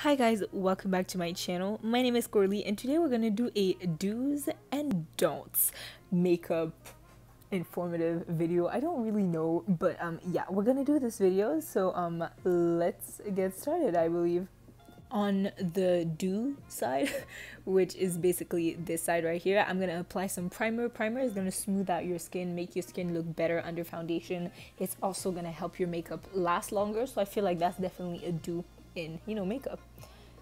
Hi guys, welcome back to my channel. My name is Coralie and today we're going to do a do's and don'ts makeup informative video. I don't really know, but yeah, we're going to do this video. So let's get started. I believe on the do side, which is basically this side right here, I'm going to apply some primer. Primer is going to smooth out your skin, make your skin look better under foundation. It's also going to help your makeup last longer, so I feel like that's definitely a do in makeup.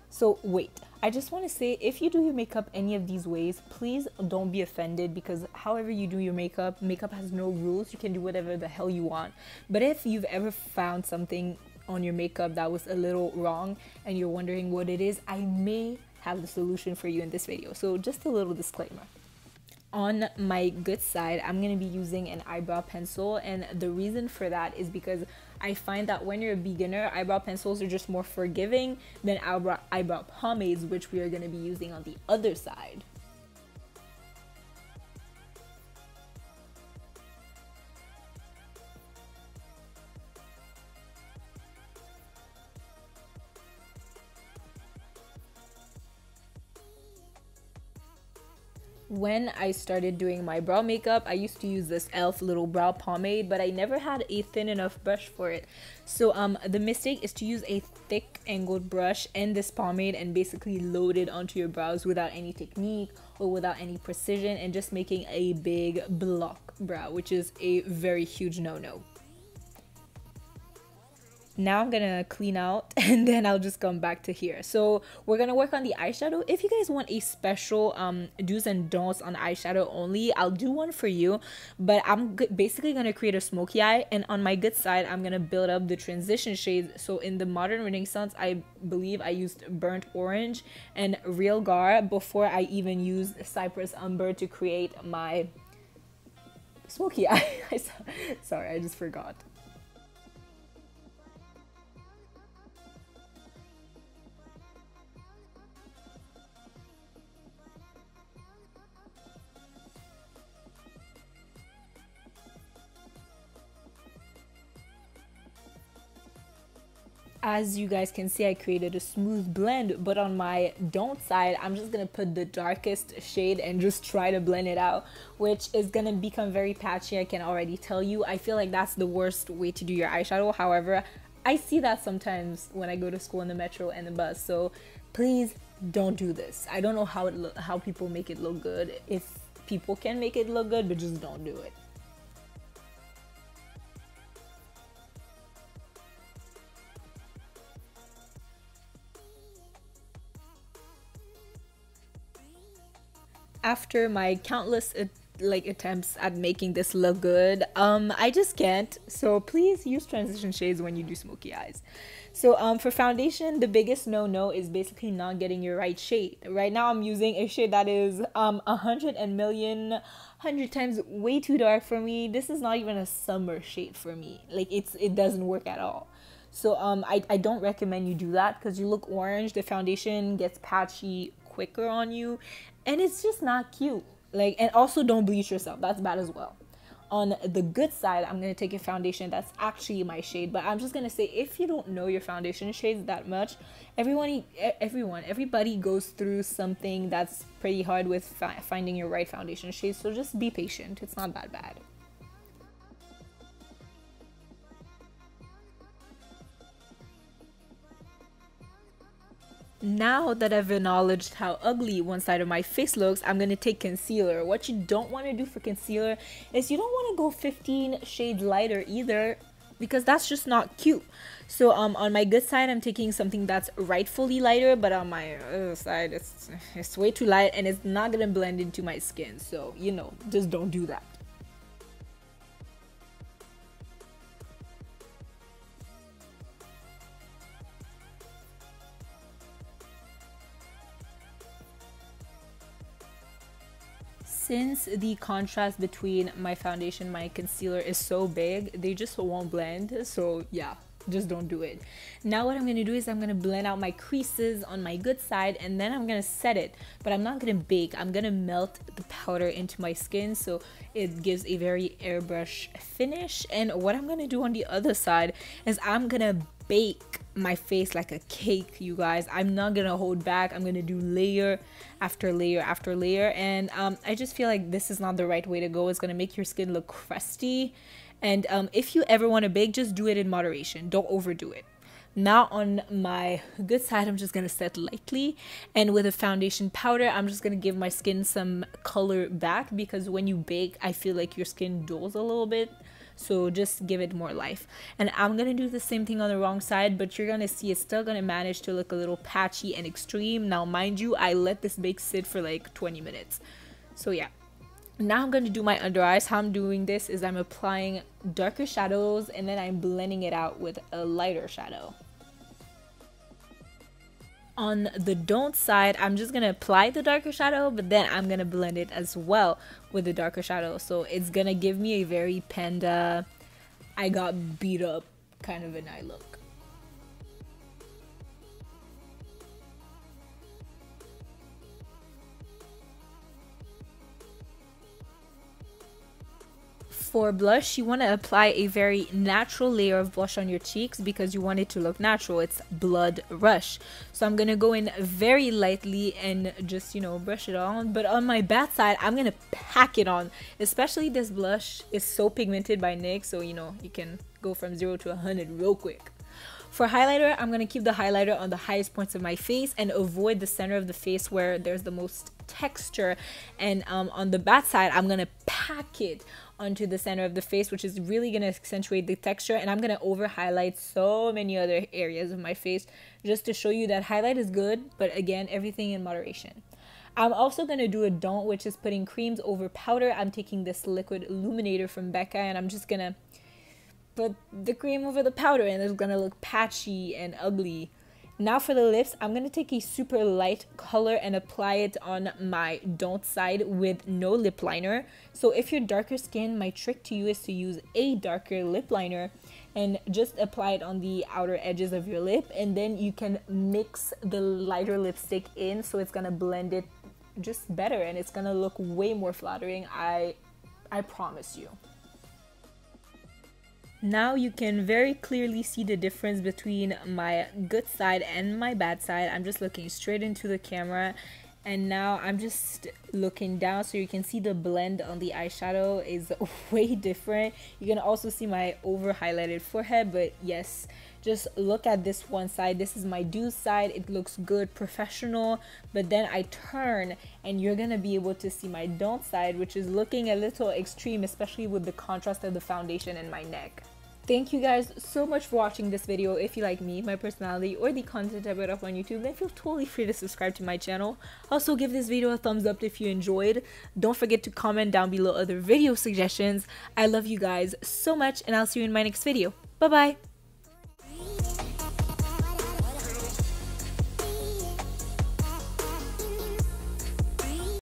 So wait, I just want to say, if you do your makeup any of these ways, please don't be offended, because however you do your makeup has no rules. You can do whatever the hell you want. But if you've ever found something on your makeup that was a little wrong and you're wondering what it is, I may have the solution for you in this video. So just a little disclaimer. On my good side, I'm going to be using an eyebrow pencil, and the reason for that is because I find that when you're a beginner, eyebrow pencils are just more forgiving than eyebrow pomades, which we are going to be using on the other side. When I started doing my brow makeup, I used to use this e.l.f. little brow pomade, but I never had a thin enough brush for it. So the mistake is to use a thick angled brush and this pomade and basically load it onto your brows without any technique or without any precision, and just making a big block brow, which is a very huge no-no. Now I'm gonna clean out and then I'll just come back to here. So we're gonna work on the eyeshadow. If you guys want a special do's and don'ts on eyeshadow only, I'll do one for you, but I'm basically gonna create a smoky eye, and on my good side I'm gonna build up the transition shades. So in the Modern Renaissance, I believe I used burnt orange and real gar before I even used cypress umber to create my smoky eye. Sorry, I just forgot. As you guys can see, I created a smooth blend, but on my don't side, I'm just gonna put the darkest shade and just try to blend it out, which is gonna become very patchy. I can already tell you. I feel like that's the worst way to do your eyeshadow. However, I see that sometimes when I go to school in the metro and the bus, so please don't do this. I don't know how people make it look good. If people can make it look good, but just don't do it. After my countless attempts at making this look good, I just can't. So please use transition shades when you do smoky eyes. So for foundation, the biggest no-no is basically not getting your right shade. Right now I'm using a shade that is 100 times way too dark for me. This is not even a summer shade for me. Like it doesn't work at all. So I don't recommend you do that, because you look orange, the foundation gets patchy quicker on you, and it's just not cute. And also don't bleach yourself, that's bad as well. On the good side, I'm going to take a foundation that's actually my shade, but I'm just going to say, if you don't know your foundation shades that much, everybody goes through something that's pretty hard with finding your right foundation shade, so just be patient. It's not that bad. Now that I've acknowledged how ugly one side of my face looks, I'm going to take concealer. What you don't want to do for concealer is you don't want to go 15 shades lighter either, because that's just not cute. So on my good side, I'm taking something that's rightfully lighter, but on my other side, it's way too light and it's not going to blend into my skin. So, just don't do that. Since the contrast between my foundation and my concealer is so big, they just won't blend. So yeah, just don't do it. Now what I'm going to do is I'm going to blend out my creases on my good side, and then I'm going to set it. But I'm not going to bake. I'm going to melt the powder into my skin so it gives a very airbrush finish. And what I'm going to do on the other side is I'm going to bake my face like a cake, you guys. I'm not gonna hold back. I'm gonna do layer after layer after layer, and I just feel like this is not the right way to go. It's gonna make your skin look crusty, and if you ever want to bake, just do it in moderation. Don't overdo it. Now on my good side, I'm just gonna set lightly, and with a foundation powder, I'm just gonna give my skin some color back, because when you bake, I feel like your skin dulls a little bit. So just give it more life. And I'm gonna do the same thing on the wrong side, but you're gonna see it's still gonna manage to look a little patchy and extreme. Now mind you, I let this bake sit for like 20 minutes. So yeah. Now I'm gonna do my under eyes. How I'm doing this is I'm applying darker shadows and then I'm blending it out with a lighter shadow. On the don't side, I'm just gonna apply the darker shadow, but then I'm gonna blend it as well with the darker shadow. So it's gonna give me a very panda, I got beat up kind of an eye look. For blush, you want to apply a very natural layer of blush on your cheeks because you want it to look natural. It's blood rush. So I'm going to go in very lightly and just, you know, brush it on. But on my bad side, I'm going to pack it on. Especially this blush is so pigmented by NYX, so, you know, you can go from 0 to 100 real quick. For highlighter, I'm going to keep the highlighter on the highest points of my face and avoid the center of the face where there's the most texture. And on the bad side, I'm going to pack it onto the center of the face, which is really going to accentuate the texture. And I'm going to over highlight so many other areas of my face just to show you that highlight is good, but again, everything in moderation. I'm also going to do a don't, which is putting creams over powder. I'm taking this liquid illuminator from Becca and I'm just going to put the cream over the powder and it's going to look patchy and ugly. Now for the lips, I'm going to take a super light color and apply it on my don't side with no lip liner. So if you're darker skin, my trick to you is to use a darker lip liner and just apply it on the outer edges of your lip. And then you can mix the lighter lipstick in so it's going to blend it just better and it's going to look way more flattering. I promise you. Now you can very clearly see the difference between my good side and my bad side. I'm just looking straight into the camera and now I'm just looking down so you can see the blend on the eyeshadow is way different. You can also see my over highlighted forehead, but yes, just look at this one side. This is my do side. It looks good, professional, but then I turn and you're gonna be able to see my don't side, which is looking a little extreme, especially with the contrast of the foundation and my neck. Thank you guys so much for watching this video. If you like me, my personality, or the content I put up on YouTube, then feel totally free to subscribe to my channel. Also, give this video a thumbs up if you enjoyed. Don't forget to comment down below other video suggestions. I love you guys so much and I'll see you in my next video. Bye bye!